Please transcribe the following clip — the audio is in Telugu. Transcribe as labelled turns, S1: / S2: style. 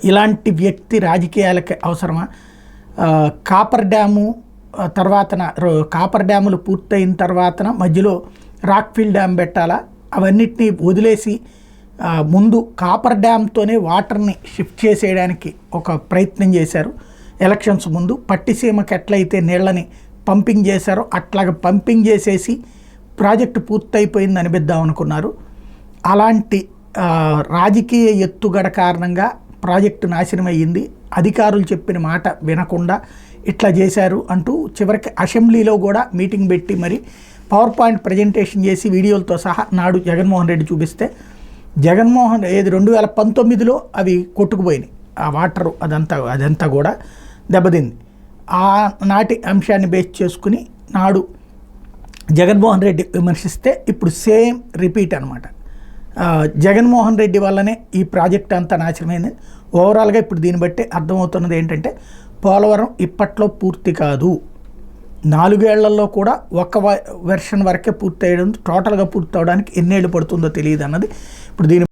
S1: ఇలాంటి వ్యక్తి రాజకీయాలకి అవసరమా? కాపర్ డ్యాము కాపర్ డ్యాములు పూర్తయిన తర్వాతన మధ్యలో రాక్ఫిల్ డ్యామ్ పెట్టాలా? అవన్నిటినీ వదిలేసి ముందు కాపర్ డ్యామ్తోనే వాటర్ని షిఫ్ట్ చేసేయడానికి ఒక ప్రయత్నం చేశారు ఎలక్షన్స్ ముందు. పట్టిసీమకి ఎట్లయితే నీళ్ళని పంపింగ్ చేశారో అట్లాగా పంపింగ్ చేసేసి ప్రాజెక్టు పూర్తయిపోయింది అనిపిద్దాం అనుకున్నారు. అలాంటి రాజకీయ ఎత్తుగడ కారణంగా ప్రాజెక్టు నాశనం అయ్యింది. అధికారులు చెప్పిన మాట వినకుండా ఇట్లా చేశారు అంటూ చివరికి అసెంబ్లీలో కూడా మీటింగ్ పెట్టి మరి పవర్ పాయింట్ ప్రజెంటేషన్ చేసి వీడియోలతో సహా నాడు జగన్మోహన్ రెడ్డి చూపిస్తే 2019లో అవి కొట్టుకుపోయినాయి. ఆ వాటరు అదంతా కూడా దెబ్బతింది. ఆ నాటి అంశాన్ని బేస్ చేసుకుని నాడు జగన్మోహన్ రెడ్డి విమర్శిస్తే ఇప్పుడు సేమ్ రిపీట్ అనమాట. జగన్మోహన్ రెడ్డి వల్లనే ఈ ప్రాజెక్ట్ అంతా నాశనమైంది. ఓవరాల్గా ఇప్పుడు దీన్ని బట్టి అర్థమవుతున్నది ఏంటంటే పోలవరం ఇప్పట్లో పూర్తి కాదు. 4 ఏళ్లలో కూడా ఒక వెర్షన్ వరకే పూర్తి అయ్యడం, టోటల్గా పూర్తి అవడానికి ఎన్నేళ్ళు పడుతుందో తెలియదు అన్నది ఇప్పుడు దీని